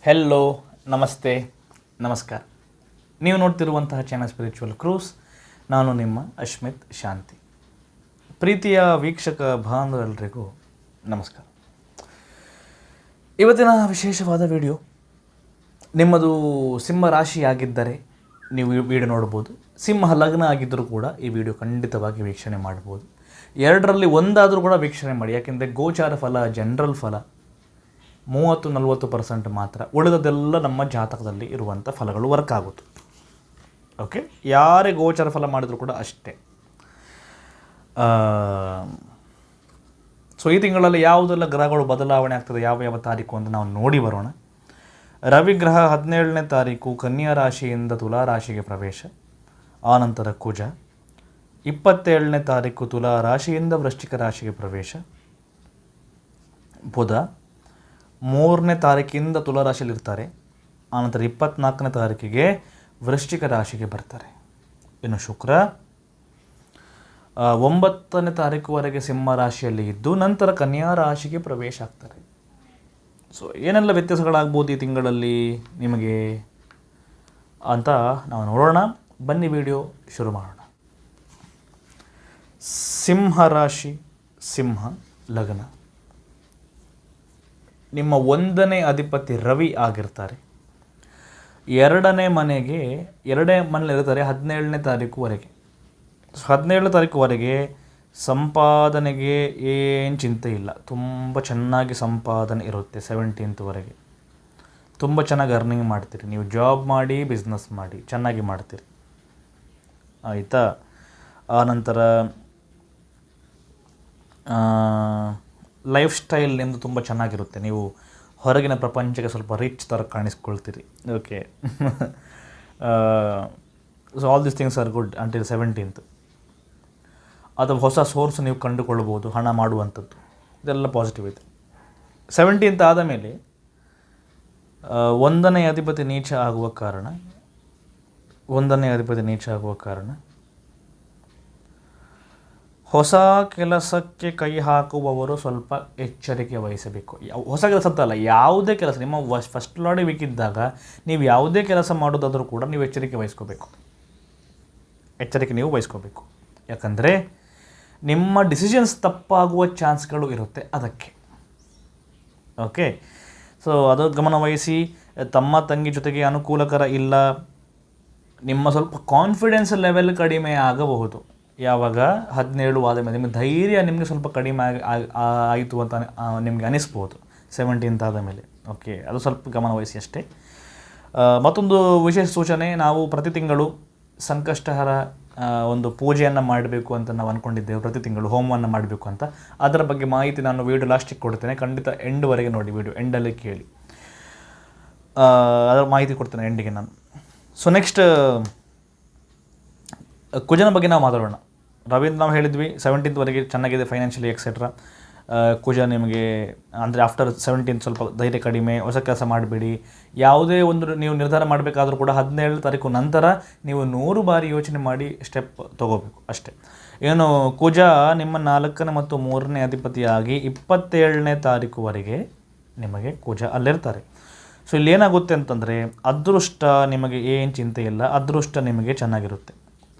Hello, ನಮಸ್ತೆ, ನಮಸ್ಕಾರ. ನೀವು ನೋಡ್ತಿರುವಂತಹ ಚಾನಲ್ ಸ್ಪಿರಿಚುವಲ್ ಕ್ರೂಸ್. ನಾನು ನಿಮ್ಮ ಅಶ್ಮಿತ್ ಶಾಂತಿ. ಪ್ರೀತಿಯ ವೀಕ್ಷಕ ಬಾಂಧವರೆಲ್ಲರಿಗೂ ನಮಸ್ಕಾರ. ಇವತ್ತಿನ ವಿಶೇಷವಾದ ವಿಡಿಯೋ, ನಿಮ್ಮದು ಸಿಂಹ ರಾಶಿಯಾಗಿದ್ದರೆ ನೀವು ಈ ವಿಡಿಯೋ ನೋಡ್ಬೋದು. ಸಿಂಹ ಲಗ್ನ ಆಗಿದ್ದರೂ ಕೂಡ ಈ ವಿಡಿಯೋ ಖಂಡಿತವಾಗಿ ವೀಕ್ಷಣೆ ಮಾಡ್ಬೋದು. ಎರಡರಲ್ಲಿ ಒಂದಾದರೂ ಕೂಡ ವೀಕ್ಷಣೆ ಮಾಡಿ. ಯಾಕೆಂದರೆ ಗೋಚಾರ ಫಲ, ಜನರಲ್ ಫಲ 30-40% ಮಾತ್ರ. ಉಳಿದದೆಲ್ಲ ನಮ್ಮ ಜಾತಕದಲ್ಲಿ ಇರುವಂಥ ಫಲಗಳು ವರ್ಕ್ ಆಗುತ್ತೆ. ಓಕೆ, ಯಾರೇ ಗೋಚಾರ ಫಲ ಮಾಡಿದರೂ ಕೂಡ ಅಷ್ಟೇ. ಸೊ ಈ ತಿಂಗಳಲ್ಲಿ ಯಾವುದೆಲ್ಲ ಗ್ರಹಗಳು ಬದಲಾವಣೆ ಆಗ್ತದೆ, ಯಾವ ತಾರೀಕು ಅಂತ ನಾವು ನೋಡಿ ಬರೋಣ. ರವಿಗ್ರಹ 17ನೇ ತಾರೀಕು ಕನ್ಯಾ ರಾಶಿಯಿಂದ ತುಲಾ ರಾಶಿಗೆ ಪ್ರವೇಶ. ಆನಂತರ ಕುಜ 27ನೇ ತಾರೀಕು ತುಲಾ ರಾಶಿಯಿಂದ ವೃಶ್ಚಿಕ ರಾಶಿಗೆ ಪ್ರವೇಶ. ಬುಧ 3ನೇ ತಾರೀಕಿಂದ ತುಲಾ ರಾಶಿಯಲ್ಲಿರ್ತಾರೆ. ಆನಂತರ 24ನೇ ತಾರೀಕಿಗೆ ವೃಶ್ಚಿಕ ರಾಶಿಗೆ ಬರ್ತಾರೆ. ಇನ್ನು ಶುಕ್ರ 9ನೇ ತಾರೀಕುವರೆಗೆ ಸಿಂಹ ರಾಶಿಯಲ್ಲಿ ಇದ್ದು ನಂತರ ಕನ್ಯಾ ರಾಶಿಗೆ ಪ್ರವೇಶ ಆಗ್ತಾರೆ. ಸೊ ಏನೆಲ್ಲ ವ್ಯತ್ಯಾಸಗಳಾಗ್ಬೋದು ಈ ತಿಂಗಳಲ್ಲಿ ನಿಮಗೆ ಅಂತ ನಾವು ನೋಡೋಣ. ಬನ್ನಿ ವಿಡಿಯೋ ಶುರು ಮಾಡೋಣ. ಸಿಂಹ ರಾಶಿ, ಸಿಂಹ ಲಗ್ನ. ನಿಮ್ಮ 1ನೇ ಅಧಿಪತಿ ರವಿ ಆಗಿರ್ತಾರೆ. 2ನೇ ಮನೇಲಿ ಇರ್ತಾರೆ 17ನೇ ತಾರೀಕುವರೆಗೆ. 17ನೇ ತಾರೀಕುವರೆಗೆ ಸಂಪಾದನೆಗೆ ಏನು ಚಿಂತೆ ಇಲ್ಲ, ತುಂಬ ಚೆನ್ನಾಗಿ ಸಂಪಾದನೆ ಇರುತ್ತೆ. 17th ತುಂಬ ಚೆನ್ನಾಗಿ ಅರ್ನಿಂಗ್ ಮಾಡ್ತೀರಿ. ನೀವು ಜಾಬ್ ಮಾಡಿ, ಬಿಸ್ನೆಸ್ ಮಾಡಿ, ಚೆನ್ನಾಗಿ ಮಾಡ್ತೀರಿ, ಆಯಿತಾ. ಆನಂತರ ಲೈಫ್ ಸ್ಟೈಲ್ ನಿಮ್ಮದು ತುಂಬ ಚೆನ್ನಾಗಿರುತ್ತೆ. ನೀವು ಹೊರಗಿನ ಪ್ರಪಂಚಕ್ಕೆ ಸ್ವಲ್ಪ ರಿಚ್ ಥರ ಕಾಣಿಸ್ಕೊಳ್ತೀರಿ. Okay, so all this things are good until 17th. ಅಥವಾ ಹೊಸ ಸೋರ್ಸ್ ನೀವು ಕಂಡುಕೊಳ್ಬೋದು, ಹಣ ಮಾಡುವಂಥದ್ದು, ಇದೆಲ್ಲ ಪಾಸಿಟಿವ್ ಇದೆ. 17th ಆದ ಮೇಲೆ 1ನೇ ಅಧಿಪತಿ ನೀಚ ಆಗುವ ಕಾರಣ ಹೊಸ ಕೆಲಸಕ್ಕೆ ಕೈ ಹಾಕುವವರು ಸ್ವಲ್ಪ ಎಚ್ಚರಿಕೆ ವಹಿಸಬೇಕು. ಹೊಸ ಕೆಲಸ ಅಂತಲ್ಲ, ಯಾವುದೇ ಕೆಲಸ. ನಿಮ್ಮ ಫಸ್ಟ್ ಲಾರ್ಡ್ ವೀಕ್ ಇದ್ದಾಗ ನೀವು ಯಾವುದೇ ಕೆಲಸ ಮಾಡೋದಾದರೂ ಕೂಡ ನೀವು ಎಚ್ಚರಿಕೆ ನೀವು ವಹಿಸ್ಕೋಬೇಕು. ಯಾಕಂದರೆ ನಿಮ್ಮ ಡಿಸಿಷನ್ಸ್ ತಪ್ಪಾಗುವ ಚಾನ್ಸ್ಗಳು ಇರುತ್ತೆ ಅದಕ್ಕೆ. ಓಕೆ, ಸೊ ಅದು ಗಮನವಹಿಸಿ. ತಮ್ಮ ತಂಗಿ ಜೊತೆಗೆ ಅನುಕೂಲಕರ ಇಲ್ಲ. ನಿಮ್ಮ ಸ್ವಲ್ಪ ಕಾನ್ಫಿಡೆನ್ಸ್ ಲೆವೆಲ್ ಕಡಿಮೆ ಆಗಬಹುದು. ಯಾವಾಗ 17 ಆದ ಮೇಲೆ ನಿಮಗೆ ಧೈರ್ಯ ನಿಮಗೆ ಸ್ವಲ್ಪ ಕಡಿಮೆ ಆಯಿತು ಅಂತ ನಿಮಗೆ ಅನಿಸ್ಬೋದು 17th ಆದ ಮೇಲೆ. ಓಕೆ, ಅದು ಸ್ವಲ್ಪ ಗಮನವಹಿಸಿ ಅಷ್ಟೇ. ಮತ್ತೊಂದು ವಿಶೇಷ ಸೂಚನೆ, ನಾವು ಪ್ರತಿ ತಿಂಗಳು ಸಂಕಷ್ಟಹರ ಒಂದು ಪೂಜೆಯನ್ನು ಮಾಡಬೇಕು ಅಂತ ನಾವು ಅಂದ್ಕೊಂಡಿದ್ದೇವೆ. ಪ್ರತಿ ತಿಂಗಳು ಹೋಮವನ್ನು ಮಾಡಬೇಕು ಅಂತ. ಅದರ ಬಗ್ಗೆ ಮಾಹಿತಿ ನಾನು ವಿಡಿಯೋ ಲಾಸ್ಟಿಗೆ ಕೊಡ್ತೇನೆ. ಖಂಡಿತ ಎಂಡ್ವರೆಗೆ ನೋಡಿ, ವಿಡಿಯೋ ಎಂಡಲ್ಲಿ ಕೇಳಿ. ಅದರ ಮಾಹಿತಿ ಕೊಡ್ತೇನೆ ಎಂಡಿಗೆ ನಾನು. ಸೊ ನೆಕ್ಸ್ಟ್ ಕುಜನ ಬಗ್ಗೆ ನಾವು ಮಾತಾಡೋಣ. ರವಿಂದ್ರ ನಾವು ಹೇಳಿದ್ವಿ 17th ಚೆನ್ನಾಗಿದೆ ಫೈನಾನ್ಷಿಯಲಿ ಎಕ್ಸೆಟ್ರಾ. ಕುಜ ನಿಮಗೆ ಅಂದರೆ ಆಫ್ಟರ್ 17th ಸ್ವಲ್ಪ ಧೈರ್ಯ ಕಡಿಮೆ, ಹೊಸ ಕೆಲಸ ಮಾಡಬೇಡಿ. ಯಾವುದೇ ಒಂದು ನೀವು ನಿರ್ಧಾರ ಮಾಡಬೇಕಾದ್ರೂ ಕೂಡ 17ನೇ ತಾರೀಕು ನಂತರ ನೀವು 100 ಬಾರಿ ಯೋಚನೆ ಮಾಡಿ ಸ್ಟೆಪ್ ತೊಗೋಬೇಕು ಅಷ್ಟೇ. ಏನು, ಕುಜ ನಿಮ್ಮ 4ನೇ ಮತ್ತು 3ನೇ ಅಧಿಪತಿಯಾಗಿ 27ನೇ ತಾರೀಕುವರೆಗೆ ನಿಮಗೆ ಕುಜ ಅಲ್ಲಿರ್ತಾರೆ. ಸೊ ಇಲ್ಲಿ ಏನಾಗುತ್ತೆ ಅಂತಂದರೆ ಅದೃಷ್ಟ ನಿಮಗೆ ಏನು ಚಿಂತೆ ಇಲ್ಲ, ಅದೃಷ್ಟ ನಿಮಗೆ ಚೆನ್ನಾಗಿರುತ್ತೆ.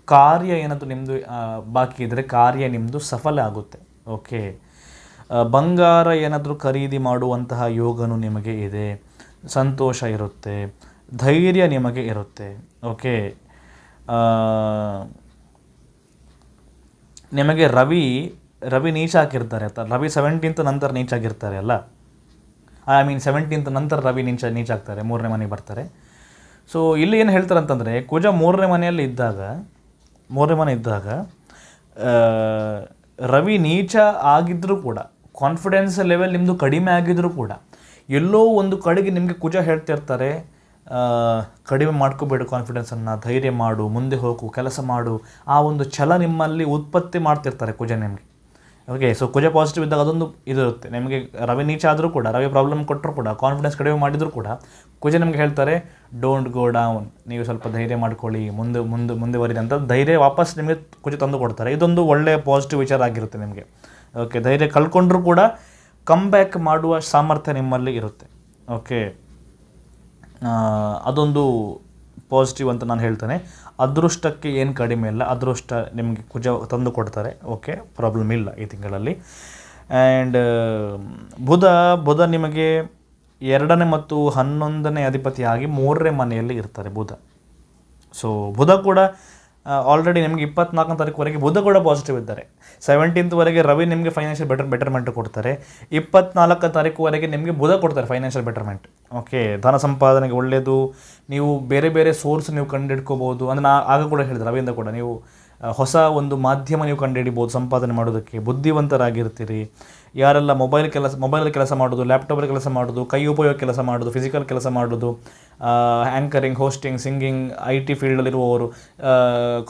ಕಾರ್ಯ ಏನಾದರೂ ನಿಮ್ಮದು ಬಾಕಿ ಇದ್ದರೆ ಕಾರ್ಯ ನಿಮ್ಮದು ಸಫಲ ಆಗುತ್ತೆ. ಓಕೆ, ಬಂಗಾರ ಏನಾದರೂ ಖರೀದಿ ಮಾಡುವಂತಹ ಯೋಗನೂ ನಿಮಗೆ ಇದೆ. ಸಂತೋಷ ಇರುತ್ತೆ, ಧೈರ್ಯ ನಿಮಗೆ ಇರುತ್ತೆ. ಓಕೆ, ನಿಮಗೆ ರವಿ ನೀಚ ಹಾಕಿರ್ತಾರೆ ಅಂತ. ರವಿ 17th ನಂತರ ನೀಚ ಆಗಿರ್ತಾರೆ ಅಲ್ಲ. 17th ನಂತರ ರವಿ ನೀಚ ಆಗ್ತಾರೆ, 3ನೇ ಮನೆಗೆ ಬರ್ತಾರೆ. ಸೊ ಇಲ್ಲಿ ಏನು ಹೇಳ್ತಾರೆ ಅಂತಂದರೆ, ಕುಜ 3ನೇ ಮನೆಯಲ್ಲಿ ಇದ್ದಾಗ ರವಿ ನೀಚ ಆಗಿದ್ದರೂ ಕೂಡ, ಕಾನ್ಫಿಡೆನ್ಸ್ ಲೆವೆಲ್ ನಿಮ್ಮದು ಕಡಿಮೆ ಆಗಿದ್ದರೂ ಕೂಡ, ಎಲ್ಲೋ ಒಂದು ಕಡೆಗೆ ನಿಮಗೆ ಕುಜ ಹೇಳ್ತಿರ್ತಾರೆ, ಕಡಿಮೆ ಮಾಡ್ಕೋಬೇಡು ಕಾನ್ಫಿಡೆನ್ಸನ್ನು, ಧೈರ್ಯ ಮಾಡು, ಮುಂದೆ ಹೋಗು, ಕೆಲಸ ಮಾಡು. ಆ ಒಂದು ಛಲ ನಿಮ್ಮಲ್ಲಿ ಉತ್ಪತ್ತಿ ಮಾಡ್ತಿರ್ತಾರೆ ಕುಜ ನಿಮಗೆ. ಓಕೆ, ಸೊ ಕುಜ ಪಾಸಿಟಿವ್ ಇದ್ದಾಗ ಅದೊಂದು ಇದಿರುತ್ತೆ ನಿಮಗೆ. ರವಿ ನೀಚ ಆದರೂ ಕೂಡ, ರವಿ ಪ್ರಾಬ್ಲಮ್ ಕೊಟ್ಟರು ಕೂಡ, ಕಾನ್ಫಿಡೆನ್ಸ್ ಕಡಿಮೆ ಮಾಡಿದರೂ ಕೂಡ ಕುಜ ನಿಮಗೆ ಹೇಳ್ತಾರೆ ಡೋಂಟ್ ಗೋ ಡೌನ್, ನೀವು ಸ್ವಲ್ಪ ಧೈರ್ಯ ಮಾಡ್ಕೊಳ್ಳಿ, ಮುಂದುವರಿದೆ ಅಂತ ಧೈರ್ಯ ವಾಪಸ್ ನಿಮಗೆ ಕುಜ ತಂದು ಕೊಡ್ತಾರೆ. ಇದೊಂದು ಒಳ್ಳೆಯ ಪಾಸಿಟಿವ್ ವಿಚಾರ ಆಗಿರುತ್ತೆ ನಿಮಗೆ. ಓಕೆ, ಧೈರ್ಯ ಕಳ್ಕೊಂಡ್ರೂ ಕೂಡ ಕಮ್ ಬ್ಯಾಕ್ ಮಾಡುವ ಸಾಮರ್ಥ್ಯ ನಿಮ್ಮಲ್ಲಿ ಇರುತ್ತೆ. ಓಕೆ, ಅದೊಂದು ಪಾಸಿಟಿವ್ ಅಂತ ನಾನು ಹೇಳ್ತೇನೆ. ಅದೃಷ್ಟಕ್ಕೆ ಏನು ಕಡಿಮೆ ಇಲ್ಲ, ಅದೃಷ್ಟ ನಿಮಗೆ ಕುಜ ತಂದು ಕೊಡ್ತಾರೆ. ಓಕೆ, ಪ್ರಾಬ್ಲಮ್ ಇಲ್ಲ ಈ ತಿಂಗಳಲ್ಲಿ. ಆ್ಯಂಡ್ ಬುಧ ನಿಮಗೆ 2ನೇ ಮತ್ತು 11ನೇ ಅಧಿಪತಿಯಾಗಿ 3ನೇ ಮನೆಯಲ್ಲಿ ಇರ್ತಾರೆ ಬುಧ. ಸೊ ಬುಧ ಕೂಡ ಆಲ್ರೆಡಿ ನಿಮಗೆ 24ನೇ ತಾರೀಕುವರೆಗೆ ಬುಧ ಕೂಡ ಪಾಸಿಟಿವ್ ಇದ್ದಾರೆ. 17th ರವಿ ನಿಮಗೆ ಫೈನಾನ್ಷಿಯಲ್ ಬೆಟರ್ಮೆಂಟ್ ಕೊಡ್ತಾರೆ. 24ನೇ ತಾರೀಕುವರೆಗೆ ನಿಮಗೆ ಬುಧ ಕೊಡ್ತಾರೆ ಫೈನಾನ್ಷಿಯಲ್ ಬೆಟರ್ಮೆಂಟ್. ಓಕೆ, ಧನ ಸಂಪಾದನೆಗೆ ಒಳ್ಳೆಯದು. ನೀವು ಬೇರೆ ಬೇರೆ ಸೋರ್ಸ್ ನೀವು ಕಂಡುಹಿಡ್ಕೋಬೋದು. ಅಂದರೆ ಆಗ ಕೂಡ ಹೇಳಿದೆ ರವಿಯಿಂದ ಕೂಡ, ನೀವು ಹೊಸ ಒಂದು ಮಾಧ್ಯಮ ನೀವು ಕಂಡುಹಿಡಿಬೋದು ಸಂಪಾದನೆ ಮಾಡೋದಕ್ಕೆ. ಬುದ್ಧಿವಂತರಾಗಿರ್ತೀರಿ. ಯಾರೆಲ್ಲ ಮೊಬೈಲಲ್ಲಿ ಕೆಲಸ ಮಾಡೋದು, ಲ್ಯಾಪ್ಟಾಪಲ್ಲಿ ಕೆಲಸ ಮಾಡೋದು, ಕೈ ಉಪಯೋಗ ಕೆಲಸ ಮಾಡೋದು, ಫಿಸಿಕಲ್ ಕೆಲಸ ಮಾಡೋದು, ಆ್ಯಂಕರಿಂಗ್, ಹೋಸ್ಟಿಂಗ್, ಸಿಂಗಿಂಗ್, IT ಫೀಲ್ಡಲ್ಲಿರುವವರು,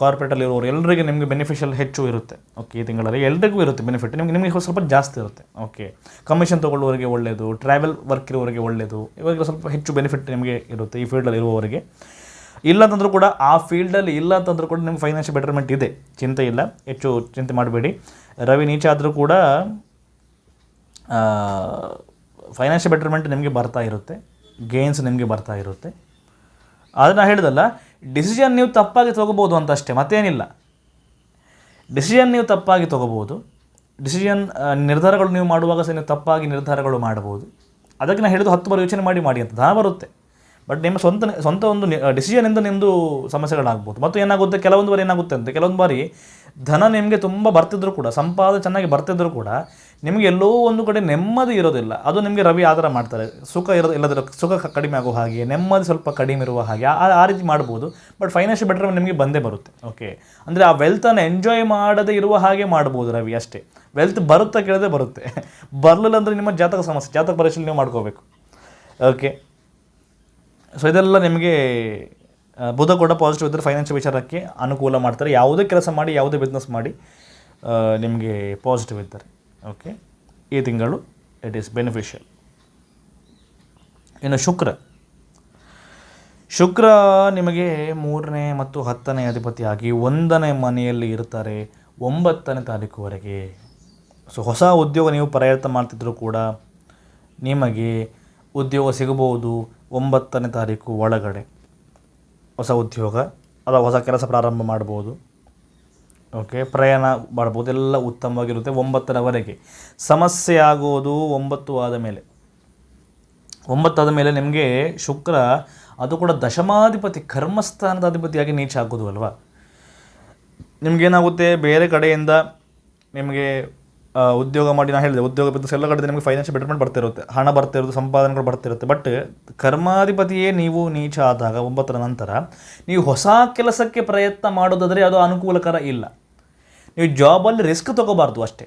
ಕಾರ್ಪೊರೇಟಲ್ಲಿರುವವರು, ಎಲ್ಲರಿಗೆ ನಿಮಗೆ ಬೆನಿಫಿಷಿಯಲ್ ಹೆಚ್ಚು ಇರುತ್ತೆ. ಓಕೆ, ಈ ತಿಂಗಳಲ್ಲಿ ಎಲ್ರಿಗೂ ಇರುತ್ತೆ ಬೆನಿಫಿಟ್. ನಿಮಗೆ ಸ್ವಲ್ಪ ಜಾಸ್ತಿ ಇರುತ್ತೆ. ಓಕೆ, ಕಮಿಷನ್ ತೊಗೊಳ್ಳೋರಿಗೆ ಒಳ್ಳೆಯದು, ಟ್ರಾವೆಲ್ ವರ್ಕ್ ಇರೋರಿಗೆ ಒಳ್ಳೆಯದು. ಇವಾಗ ಸ್ವಲ್ಪ ಹೆಚ್ಚು ಬೆನಿಫಿಟ್ ನಿಮಗೆ ಇರುತ್ತೆ ಈ ಫೀಲ್ಡಲ್ಲಿ ಇರುವವರಿಗೆ. ಇಲ್ಲ ಅಂತಂದರೂ ಕೂಡ, ಆ ಫೀಲ್ಡಲ್ಲಿ ಇಲ್ಲ ಅಂತಂದರೂ ಕೂಡ ನಿಮ್ಗೆ ಫೈನಾನ್ಷಿಯಲ್ ಬೆಟರ್ಮೆಂಟ್ ಇದೆ, ಚಿಂತೆ ಇಲ್ಲ, ಹೆಚ್ಚು ಚಿಂತೆ ಮಾಡಬೇಡಿ. ರವಿ ನೀಚ ಆದರೂ ಕೂಡ ಫೈನಾನ್ಷಿಯಲ್ ಬೆಟರ್ಮೆಂಟ್ ನಿಮಗೆ ಬರ್ತಾ ಇರುತ್ತೆ, ಗೇನ್ಸ್ ನಿಮಗೆ ಬರ್ತಾ ಇರುತ್ತೆ. ಆದರೆ ನಾನು ಹೇಳಿದಲ್ಲ, ಡಿಸಿಷನ್ ನೀವು ತಪ್ಪಾಗಿ ತೊಗೋಬೋದು ಅಂತ ಅಷ್ಟೇ, ಮತ್ತೇನಿಲ್ಲ. ಡಿಸಿಷನ್ ನೀವು ತಪ್ಪಾಗಿ ತೊಗೋಬೋದು. ನಿರ್ಧಾರಗಳು ನೀವು ಮಾಡುವಾಗ ಸಹ ನೀವು ತಪ್ಪಾಗಿ ನಿರ್ಧಾರಗಳು ಮಾಡ್ಬೋದು. ಅದಕ್ಕೆ ನಾನು ಹೇಳಿದ್ದು 10 ಬಾರಿ ಯೋಚನೆ ಮಾಡಿ ಅಂತ. ಧನ ಬರುತ್ತೆ, ಬಟ್ ನಿಮ್ಮ ಸ್ವಂತ ಒಂದು ಡಿಸಿಷನಿಂದ ನಿಮ್ಮದು ಸಮಸ್ಯೆಗಳಾಗ್ಬೋದು. ಮತ್ತು ಏನಾಗುತ್ತೆ, ಕೆಲವೊಂದು ಬಾರಿ ಏನಾಗುತ್ತೆ ಅಂತ, ಕೆಲವೊಂದು ಬಾರಿ ಧನ ನಿಮಗೆ ತುಂಬ ಬರ್ತಿದ್ರು ಕೂಡ, ಸಂಪಾದನೆ ಚೆನ್ನಾಗಿ ಬರ್ತಿದ್ರು ಕೂಡ, ನಿಮಗೆ ಎಲ್ಲೋ ಒಂದು ಕಡೆ ನೆಮ್ಮದಿ ಇರೋದಿಲ್ಲ. ಅದು ನಿಮಗೆ ರವಿ ಆಧಾರ ಮಾಡ್ತಾರೆ. ಇಲ್ಲದಿರೋ ಸುಖ ಕಡಿಮೆ ಆಗೋ ಹಾಗೆ, ನೆಮ್ಮದಿ ಸ್ವಲ್ಪ ಕಡಿಮೆ ಇರುವ ಹಾಗೆ ಆ ರೀತಿ ಮಾಡ್ಬೋದು. ಬಟ್ ಫೈನಾನ್ಷಿಯಲ್ ಬೆಟರ್ಮೆಂಟ್ ನಿಮಗೆ ಬಂದೇ ಬರುತ್ತೆ. ಓಕೆ, ಅಂದರೆ ಆ ವೆಲ್ತನ್ನು ಎಂಜಾಯ್ ಮಾಡದೇ ಇರುವ ಹಾಗೆ ಮಾಡ್ಬೋದು ರವಿ ಅಷ್ಟೇ. ವೆಲ್ತ್ ಬರುತ್ತಾ ಕೇಳದೆ ಬರುತ್ತೆ, ಬರಲಿಲ್ಲ ಅಂದರೆ ನಿಮ್ಮ ಜಾತಕ ಸಮಸ್ಯೆ, ಜಾತಕ ಪರೀಕ್ಷೆ ನೀವು ಮಾಡ್ಕೋಬೇಕು. ಓಕೆ, ಸೊ ಇದೆಲ್ಲ ನಿಮಗೆ ಬುಧ ಕೂಡ ಪಾಸಿಟಿವ್ ಇದ್ದರೆ ಫೈನಾನ್ಷಿಯಲ್ ವಿಚಾರಕ್ಕೆ ಅನುಕೂಲ ಮಾಡ್ತಾರೆ. ಯಾವುದೇ ಕೆಲಸ ಮಾಡಿ, ಯಾವುದೇ ಬಿಸ್ನೆಸ್ ಮಾಡಿ ನಿಮಗೆ ಪಾಸಿಟಿವ್ ಇದ್ದಾರೆ. ಓಕೆ, ಈ ತಿಂಗಳು ಇಟ್ ಈಸ್ ಬೆನಿಫಿಷಿಯಲ್. ಇನ್ನು ಶುಕ್ರ ನಿಮಗೆ 3ನೇ ಮತ್ತು 10ನೇ ಅಧಿಪತಿಯಾಗಿ 1ನೇ ಮನೆಯಲ್ಲಿ ಇರ್ತಾರೆ 9ನೇ ತಾರೀಕುವರೆಗೆ. ಸೊ ಹೊಸ ಉದ್ಯೋಗ ನೀವು ಪ್ರಯತ್ನ ಮಾಡ್ತಿದ್ರು ಕೂಡ ನಿಮಗೆ ಉದ್ಯೋಗ ಸಿಗಬಹುದು 9ನೇ ತಾರೀಕು ಒಳಗಡೆ. ಹೊಸ ಉದ್ಯೋಗ ಅಥವಾ ಹೊಸ ಕೆಲಸ ಪ್ರಾರಂಭ ಮಾಡ್ಬೋದು. ಓಕೆ, ಪ್ರಯಾಣ ಮಾಡ್ಬೋದು, ಎಲ್ಲ ಉತ್ತಮವಾಗಿರುತ್ತೆ 9ರವರೆಗೆ. ಸಮಸ್ಯೆ ಆಗೋದು 9 ಆದ ಮೇಲೆ. 9 ಆದ ಮೇಲೆ ನಿಮಗೆ ಶುಕ್ರ, ಅದು ಕೂಡ ದಶಮಾಧಿಪತಿ, ಕರ್ಮಸ್ಥಾನದ ಅಧಿಪತಿಯಾಗಿ ನೀಚ ಆಗೋದು ಅಲ್ವಾ. ನಿಮಗೇನಾಗುತ್ತೆ, ಬೇರೆ ಕಡೆಯಿಂದ ನಿಮಗೆ ಉದ್ಯೋಗ ಮಾಡಿ, ನಾನು ಹೇಳಿದೆ ಉದ್ಯೋಗ ಬಿದ್ದು ಎಲ್ಲ ಕಡೆ ನಿಮಗೆ ಫೈನಾನ್ಷಿಯಲ್ ಬೆಟರ್ಮೆಂಟ್ ಬರ್ತಿರುತ್ತೆ, ಹಣ ಬರ್ತಿರೋದು, ಸಂಪಾದನೆಗಳು ಬರ್ತಿರುತ್ತೆ. ಬಟ್ ಕರ್ಮಾಧಿಪತಿಯೇ ನೀವು ನೀಚ ಆದಾಗ 9ರ ನಂತರ ನೀವು ಹೊಸ ಕೆಲಸಕ್ಕೆ ಪ್ರಯತ್ನ ಮಾಡೋದಾದರೆ ಅದು ಅನುಕೂಲಕರ ಇಲ್ಲ. ನೀವು ಜಾಬಲ್ಲಿ ರಿಸ್ಕ್ ತೊಗೋಬಾರ್ದು ಅಷ್ಟೇ.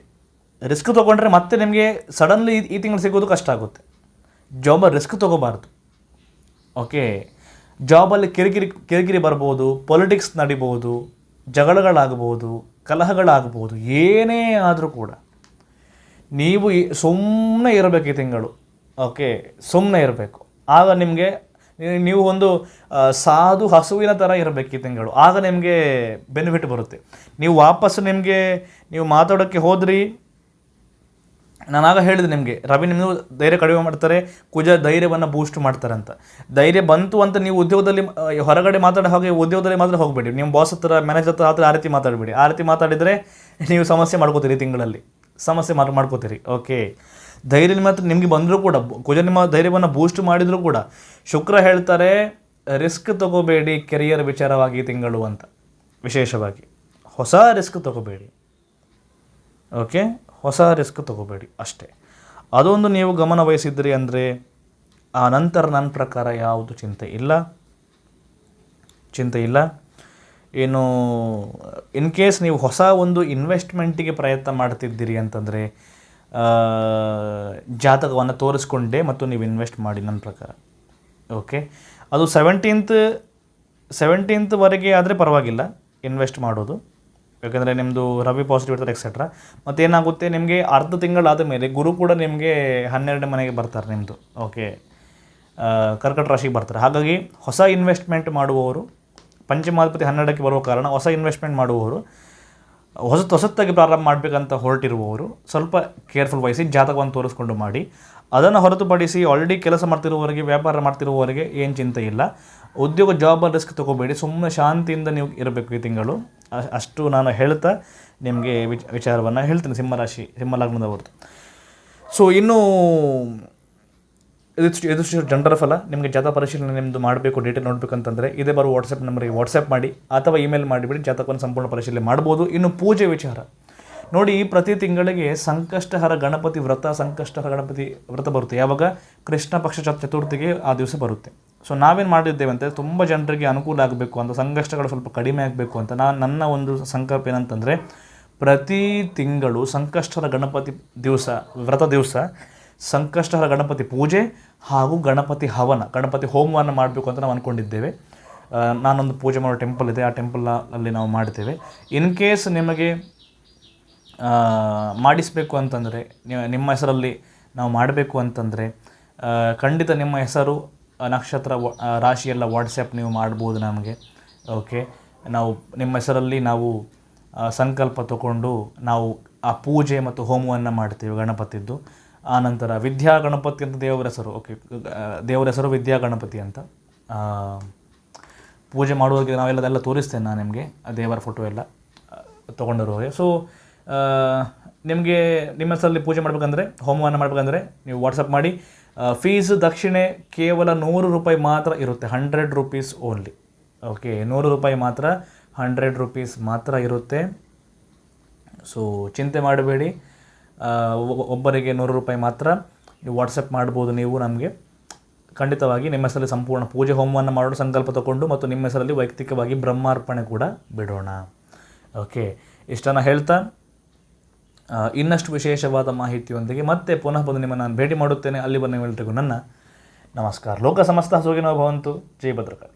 ರಿಸ್ಕ್ ತೊಗೊಂಡ್ರೆ ಮತ್ತೆ ನಿಮಗೆ ಸಡನ್ಲಿ ಈ ತಿಂಗಳು ಸಿಗೋದು ಕಷ್ಟ ಆಗುತ್ತೆ. ಜಾಬಲ್ಲಿ ರಿಸ್ಕ್ ತೊಗೋಬಾರ್ದು. ಓಕೆ, ಜಾಬಲ್ಲಿ ಕಿರಿಕಿರಿ ಬರ್ಬೋದು, ಪೊಲಿಟಿಕ್ಸ್ ನಡಿಬೋದು, ಜಗಳಗಳಾಗ್ಬೋದು, ಕಲಹಗಳಾಗ್ಬೋದು. ಏನೇ ಆದರೂ ಕೂಡ ನೀವು ಸುಮ್ಮನೆ ಇರಬೇಕು ಈ ತಿಂಗಳು. ಓಕೆ, ಸುಮ್ಮನೆ ಇರಬೇಕು. ಆಗ ನಿಮಗೆ ನೀವು ಒಂದು ಸಾಧು ಹಸುವಿನ ಥರ ಇರಬೇಕು ಈ ತಿಂಗಳು. ಆಗ ನಿಮಗೆ ಬೆನಿಫಿಟ್ ಬರುತ್ತೆ. ನೀವು ವಾಪಸ್ ನೀವು ಮಾತಾಡೋಕ್ಕೆ ಹೋದ್ರಿ, ನಾನಾಗ ಹೇಳಿದೆ ನಿಮಗೆ, ರವಿ ನಿಮ್ಮದು ಧೈರ್ಯ ಕಡಿಮೆ ಮಾಡ್ತಾರೆ, ಕುಜ ಧೈರ್ಯವನ್ನು ಬೂಸ್ಟ್ ಮಾಡ್ತಾರೆ ಅಂತ. ಧೈರ್ಯ ಬಂತು ಅಂತ ನೀವು ಉದ್ಯೋಗದಲ್ಲಿ ಹೊರಗಡೆ ಮಾತಾಡೋ ಹಾಗೆ ಉದ್ಯೋಗದಲ್ಲಿ ಮಾತ್ರ ಹೋಗಬೇಡಿ. ನಿಮ್ಮ ಬಾಸ್ ಹತ್ರ, ಮ್ಯಾನೇಜರ್ ಹತ್ರ ಆ ರೀತಿ ಮಾತಾಡಬೇಡಿ. ಆ ರೀತಿ ಮಾತಾಡಿದರೆ ನೀವು ಸಮಸ್ಯೆ ಮಾಡ್ಕೋತೀರಿ, ತಿಂಗಳಲ್ಲಿ ಸಮಸ್ಯೆ ಮಾಡ್ಕೋತೀರಿ. ಓಕೆ, ಧೈರ್ಯ ನಿಮಗೆ ಬಂದರೂ ಕೂಡ, ಕುಜ ನಿಮ್ಮ ಧೈರ್ಯವನ್ನು ಬೂಸ್ಟ್ ಮಾಡಿದರೂ ಕೂಡ ಶುಕ್ರ ಹೇಳ್ತಾರೆ ರಿಸ್ಕ್ ತೊಗೋಬೇಡಿ ಕೆರಿಯರ್ ವಿಚಾರವಾಗಿ ಈ ತಿಂಗಳು ಅಂತ. ವಿಶೇಷವಾಗಿ ಹೊಸ ರಿಸ್ಕ್ ತೊಗೋಬೇಡಿ. ಓಕೆ, ಹೊಸ ರಿಸ್ಕ್ ತೊಗೋಬೇಡಿ ಅಷ್ಟೇ. ಅದೊಂದು ನೀವು ಗಮನ ವಹಿಸಿದ್ರಿ ಅಂದರೆ ಆ ನಂತರ ನನ್ನ ಪ್ರಕಾರ ಯಾವುದು ಚಿಂತೆ ಇಲ್ಲ. ಏನು ಇನ್ ಕೇಸ್ ನೀವು ಹೊಸ ಒಂದು ಇನ್ವೆಸ್ಟ್ಮೆಂಟಿಗೆ ಪ್ರಯತ್ನ ಮಾಡ್ತಿದ್ದೀರಿ ಅಂತಂದರೆ ಜಾತಕವನ್ನು ತೋರಿಸ್ಕೊಂಡೇ ಮತ್ತು ನೀವು ಇನ್ವೆಸ್ಟ್ ಮಾಡಿ ನನ್ನ ಪ್ರಕಾರ. ಓಕೆ, ಅದು 17th ಆದರೆ ಪರವಾಗಿಲ್ಲ ಇನ್ವೆಸ್ಟ್ ಮಾಡೋದು. ಯಾಕೆಂದರೆ ನಿಮ್ಮದು ರವಿ ಪಾಸಿಟಿವ್ ಇರ್ತಾರೆ ಎಕ್ಸೆಟ್ರಾ. ಮತ್ತೇನಾಗುತ್ತೆ, ನಿಮಗೆ ಅರ್ಧ ತಿಂಗಳಾದ ಮೇಲೆ ಗುರು ಕೂಡ ನಿಮಗೆ 12ನೇ ಮನೆಗೆ ಬರ್ತಾರೆ ನಿಮ್ಮದು. ಓಕೆ, ಕರ್ಕಟ ರಾಶಿಗೆ ಬರ್ತಾರೆ. ಹಾಗಾಗಿ ಹೊಸ ಇನ್ವೆಸ್ಟ್ಮೆಂಟ್ ಮಾಡುವವರು, ಪಂಚಮಾಧಿಪತಿ 12ಕ್ಕೆ ಬರುವ ಕಾರಣ ಹೊಸ ಇನ್ವೆಸ್ಟ್ಮೆಂಟ್ ಮಾಡುವವರು ಹೊಸತಾಗಿ ಪ್ರಾರಂಭ ಮಾಡಬೇಕಂತ ಹೊರಟಿರುವವರು ಸ್ವಲ್ಪ ಕೇರ್ಫುಲ್ ವಹಿಸಿ ಜಾತಕವನ್ನು ತೋರಿಸ್ಕೊಂಡು ಮಾಡಿ. ಅದನ್ನು ಹೊರತುಪಡಿಸಿ ಆಲ್ರೆಡಿ ಕೆಲಸ ಮಾಡ್ತಿರುವವರಿಗೆ, ವ್ಯಾಪಾರ ಮಾಡ್ತಿರುವವರಿಗೆ ಏನು ಚಿಂತೆ ಇಲ್ಲ. ಉದ್ಯೋಗ ಜಾಬಲ್ಲಿ ರಿಸ್ಕ್ ತೊಗೋಬೇಡಿ, ಸುಮ್ಮನೆ ಶಾಂತಿಯಿಂದ ನೀವು ಇರಬೇಕು ಈ ತಿಂಗಳು. ಅಷ್ಟು ನಾನು ಹೇಳ್ತಾ ನಿಮಗೆ ವಿಚಾರವನ್ನು ಹೇಳ್ತೀನಿ ಸಿಂಹರಾಶಿ, ಸಿಂಹ ಲಗ್ನದವ್ರದ್ದು. ಸೊ ಇನ್ನು ಇದು ಜನರ ಫಲ. ನಿಮಗೆ ಜಾತಕ ಪರಿಶೀಲನೆ ನಿಮ್ಮದು ಮಾಡಬೇಕು, ಡೀಟೇಲ್ ನೋಡಬೇಕಂತಂದರೆ ಇದೇ ಬರೋ ವಾಟ್ಸಪ್ ನಂಬರಿಗೆ ವಾಟ್ಸಪ್ ಮಾಡಿ ಅಥವಾ ಇಮೇಲ್ ಮಾಡಿಬಿಡಿ, ಜಾತಕವನ್ನು ಸಂಪೂರ್ಣ ಪರಿಶೀಲನೆ ಮಾಡ್ಬೋದು. ಇನ್ನು ಪೂಜೆ ವಿಚಾರ ನೋಡಿ, ಪ್ರತಿ ತಿಂಗಳಿಗೆ ಸಂಕಷ್ಟಹರ ಗಣಪತಿ ವ್ರತ ಬರುತ್ತೆ. ಯಾವಾಗ? ಕೃಷ್ಣ ಪಕ್ಷ ಚತುರ್ಥಿಗೆ ಆ ದಿವಸ ಬರುತ್ತೆ. ಸೊ ನಾವೇನು ಮಾಡಿದ್ದೇವೆ ಅಂತ, ತುಂಬ ಜನರಿಗೆ ಅನುಕೂಲ ಆಗಬೇಕು ಅಂತ, ಸಂಕಷ್ಟಗಳು ಸ್ವಲ್ಪ ಕಡಿಮೆ ಆಗಬೇಕು ಅಂತ ನನ್ನ ಒಂದು ಸಂಕಲ್ಪ ಏನಂತಂದರೆ, ಪ್ರತಿ ತಿಂಗಳು ಸಂಕಷ್ಟಹರ ಗಣಪತಿ ವ್ರತ ದಿವಸ ಸಂಕಷ್ಟಹರ ಗಣಪತಿ ಪೂಜೆ ಹಾಗೂ ಗಣಪತಿ ಗಣಪತಿ ಹೋಮವನ್ನು ಮಾಡಬೇಕು ಅಂತ ನಾವು ಅಂದ್ಕೊಂಡಿದ್ದೇವೆ. ನಾನೊಂದು ಪೂಜೆ ಮಾಡೋ ಟೆಂಪಲ್ ಇದೆ, ಆ ಟೆಂಪಲಲ್ಲಿ ನಾವು ಮಾಡ್ತೇವೆ. ಇನ್ ಕೇಸ್ ನಿಮಗೆ ಮಾಡಿಸಬೇಕು ಅಂತಂದರೆ, ನಿಮ್ಮ ಹೆಸರಲ್ಲಿ ನಾವು ಮಾಡಬೇಕು ಅಂತಂದರೆ ಖಂಡಿತ ನಿಮ್ಮ ಹೆಸರು, ನಕ್ಷತ್ರ, ರಾಶಿಯೆಲ್ಲ ವಾಟ್ಸಪ್ ನೀವು ಮಾಡ್ಬೋದು ನಮಗೆ. ಓಕೆ, ನಾವು ನಿಮ್ಮ ಹೆಸರಲ್ಲಿ ನಾವು ಸಂಕಲ್ಪ ತಗೊಂಡು ನಾವು ಆ ಪೂಜೆ ಮತ್ತು ಹೋಮವನ್ನು ಮಾಡ್ತೀವಿ ಗಣಪತಿದ್ದು. ಆನಂತರ ವಿದ್ಯಾ ಗಣಪತಿ ಅಂತ ದೇವರ ಹೆಸರು. ಓಕೆ, ದೇವರ ಹೆಸರು ವಿದ್ಯಾ ಗಣಪತಿ ಅಂತ. ಪೂಜೆ ಮಾಡುವಾಗ ನಾವೆಲ್ಲ ತೋರಿಸ್ತೇನೆ ನಾನು ನಿಮಗೆ, ಆ ದೇವರ ಫೋಟೋ ಎಲ್ಲ ತೊಗೊಂಡಿರುವಾಗ. ಸೊ ನಿಮಗೆ ನಿಮ್ಮ ಹೆಸರಲ್ಲಿ ಪೂಜೆ ಮಾಡಬೇಕಂದ್ರೆ, ಹೋಮವನ್ನು ಮಾಡಬೇಕಂದ್ರೆ ನೀವು ವಾಟ್ಸಪ್ ಮಾಡಿ. ಫೀಸು ದಕ್ಷಿಣೆ ಕೇವಲ 100 ರೂಪಾಯಿ ಮಾತ್ರ ಇರುತ್ತೆ, 100 ರೂಪೀಸ್ ಓನ್ಲಿ. ಓಕೆ, 100 ರೂಪಾಯಿ ಮಾತ್ರ, 100 ರೂಪೀಸ್ ಮಾತ್ರ ಇರುತ್ತೆ. ಸೊ ಚಿಂತೆ ಮಾಡಬೇಡಿ, ಒಬ್ಬರಿಗೆ 100 ರೂಪಾಯಿ ಮಾತ್ರ. ನೀವು ವಾಟ್ಸಪ್ ಮಾಡ್ಬೋದು ನೀವು ನಮಗೆ. ಖಂಡಿತವಾಗಿ ನಿಮ್ಮ ಹೆಸರಲ್ಲಿ ಸಂಪೂರ್ಣ ಪೂಜೆ ಹೋಮವನ್ನು ಮಾಡೋದು ಸಂಕಲ್ಪ ತಗೊಂಡು, ಮತ್ತು ನಿಮ್ಮ ಹೆಸರಲ್ಲಿ ವೈಯಕ್ತಿಕವಾಗಿ ಬ್ರಹ್ಮಾರ್ಪಣೆ ಕೂಡ ಬಿಡೋಣ. ಓಕೆ, ಇಷ್ಟನ್ನು ಹೇಳ್ತಾ ಇನ್ನಷ್ಟು ವಿಶೇಷವಾದ ಮಾಹಿತಿಯೊಂದಿಗೆ ಮತ್ತೆ ಪುನಃ ಬಂದು ನಿಮ್ಮನ್ನು ನಾನು ಭೇಟಿ ಮಾಡುತ್ತೇನೆ. ಅಲ್ಲಿ ಬಂದ ನಿಮ್ಮೆಲ್ಲರಿಗೂ ನನ್ನ ನಮಸ್ಕಾರ. ಲೋಕ ಸಮಸ್ತ ಸುಖಿನೋ ಭವಂತು. ಜೈ ಭದ್ರಕಾಳಿ.